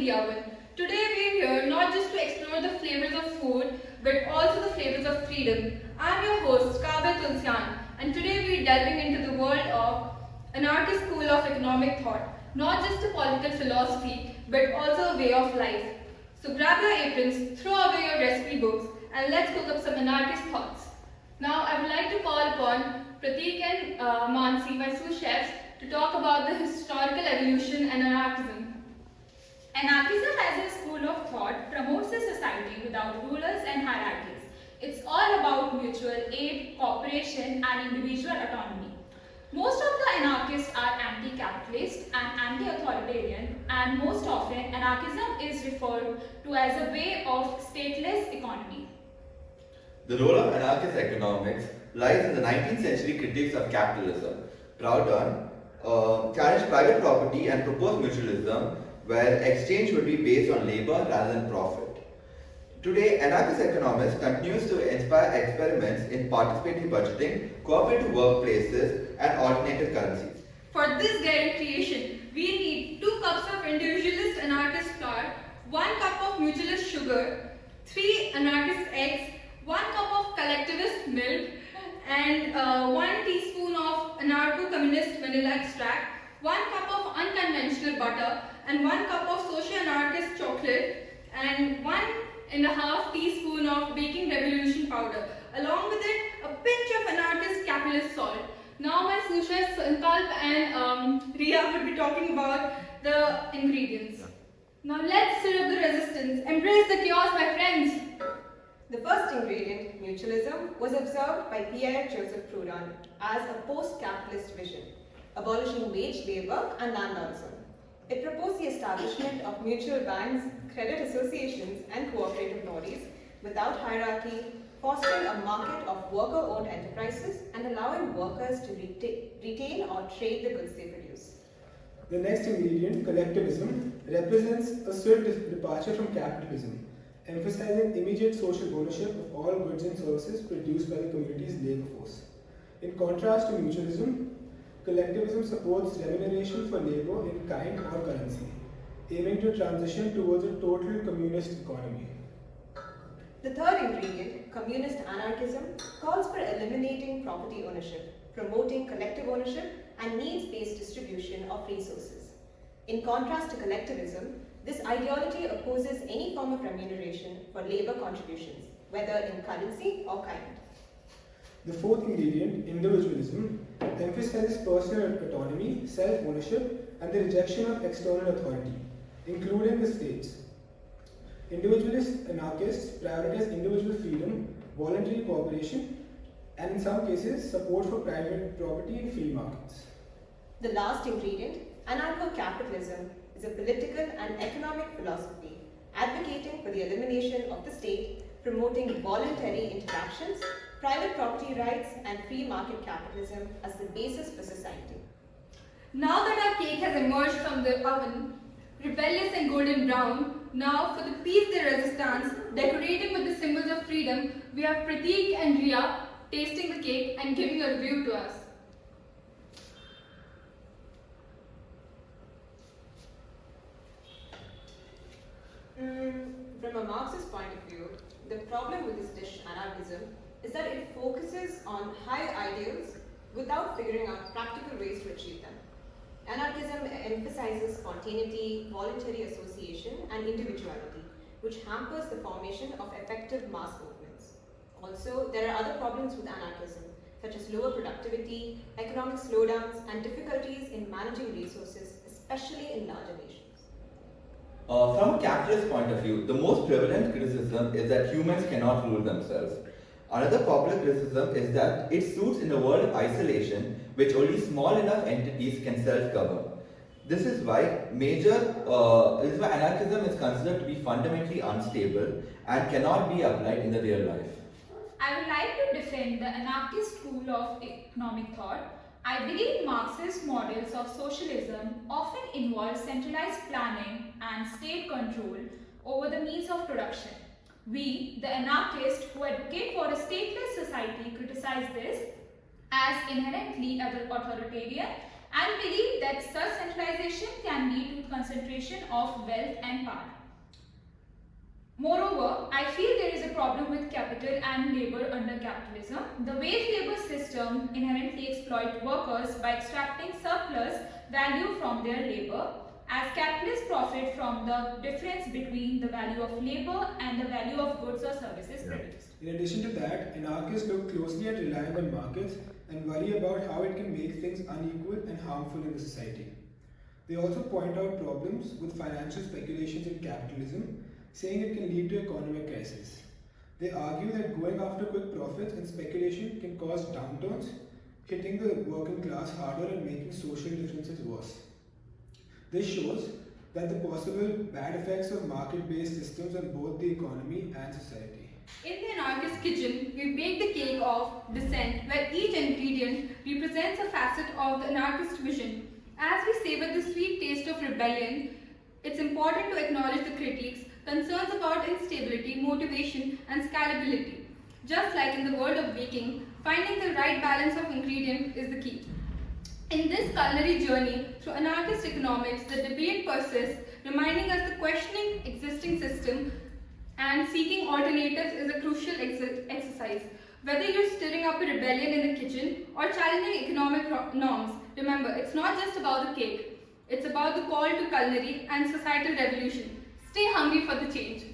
the oven. Today we're here not just to explore the flavors of food, but also the flavors of freedom. I'm your host, Kavya Tulsian, and today we're delving into the world of Anarchist school of economic thought, not just a political philosophy, but also a way of life. So grab your aprons, throw away your recipe books, and let's cook up some anarchist thoughts. Now I would like to call upon Pratik and Mansi, my sous chefs, to talk about the historical evolution and anarchism. Anarchism as a school of thought promotes a society without rulers and hierarchies. It's all about mutual aid, cooperation and individual autonomy. Most of the anarchists are anti-capitalist and anti-authoritarian, and most often anarchism is referred to as a way of stateless economy. The role of anarchist economics lies in the 19th century critiques of capitalism. Proudhon challenged private property and proposed mutualism, where exchange would be based on labor rather than profit. Today, anarchist economics continues to inspire experiments in participatory budgeting, cooperative workplaces, and alternative currencies. For this guided creation, we need 2 cups of individualist anarchist flour, 1 cup of mutualist sugar, 3 anarchist eggs, 1 cup of collectivist milk, and 1 teaspoon of anarcho-communist vanilla extract, 1 cup of unconventional butter, and 1 cup of socio-anarchist chocolate, and 1.5 teaspoon of baking revolution powder. Along with it, a pinch of anarchist capitalist salt. Now my sous chefs Sankalp and Riya will be talking about the ingredients. Now let's stir up the resistance. Embrace the chaos, my friends. The first ingredient, mutualism, was observed by Pierre-Joseph Proudhon as a post-capitalist vision, abolishing wage labor and landlordism. It proposed the establishment of mutual banks, credit associations, and cooperative bodies without hierarchy, fostering a market of worker-owned enterprises and allowing workers to retain or trade the goods they produce. The next ingredient, collectivism, represents a swift departure from capitalism, emphasizing immediate social ownership of all goods and services produced by the community's labor force. In contrast to mutualism, collectivism supports remuneration for labor in kind or currency, aiming to transition towards a total communist economy. The third ingredient, communist anarchism, calls for eliminating property ownership, promoting collective ownership, and needs-based distribution of resources. In contrast to collectivism, this ideology opposes any form of remuneration for labor contributions, whether in currency or kind. The fourth ingredient, individualism, emphasizes personal autonomy, self-ownership, and the rejection of external authority, including the states. Individualist anarchists prioritize individual freedom, voluntary cooperation, and in some cases, support for private property in free markets. The last ingredient, anarcho-capitalism, is a political and economic philosophy advocating for the elimination of the state, promoting voluntary interactions, private property rights, and free market capitalism as the basis for society. Now that our cake has emerged from the oven, rebellious and golden brown, now for the piece de resistance, decorated with the symbols of freedom, we have Pratik and Riya tasting the cake and giving a review to us. From a Marxist point of view, the problem with this dish, anarchism, is that it focuses on high ideals without figuring out practical ways to achieve them. Anarchism emphasizes spontaneity, voluntary association, and individuality, which hampers the formation of effective mass movements. Also, there are other problems with anarchism, such as lower productivity, economic slowdowns, and difficulties in managing resources, especially in larger nations. From a capitalist point of view, the most prevalent criticism is that humans cannot rule themselves. Another popular criticism is that it suits in a world of isolation, which only small enough entities can self-govern. This is why anarchism is considered to be fundamentally unstable and cannot be applied in the real life. I would like to defend the anarchist school of economic thought. I believe Marxist models of socialism often involve centralized planning and state control over the means of production. We, the anarchists who advocate for a stateless society, criticize this as inherently authoritarian and believe that such centralization can lead to concentration of wealth and power. Moreover, I feel there is a problem with capital and labor under capitalism. The wage labor system inherently exploits workers by extracting surplus value from their labor, as capitalists profit from the difference between the value of labor and the value of goods or services produced. In addition to that, anarchists look closely at relying on markets and worry about how it can make things unequal and harmful in the society. They also point out problems with financial speculations in capitalism, saying it can lead to economic crisis. They argue that going after quick profits and speculation can cause downturns, hitting the working class harder and making social differences worse. This shows that the possible bad effects of market-based systems on both the economy and society. In the anarchist kitchen, we bake the cake of dissent, where each ingredient represents a facet of the anarchist vision. As we savor the sweet taste of rebellion, it's important to acknowledge the critiques, concerns about instability, motivation, and scalability. Just like in the world of baking, finding the right balance of ingredient is the key. In this culinary journey through anarchist economics, the debate persists, reminding us that questioning existing system and seeking alternatives is a crucial exercise. Whether you're stirring up a rebellion in the kitchen or challenging economic norms, remember, it's not just about the cake. It's about the call to culinary and societal revolution. Stay hungry for the change.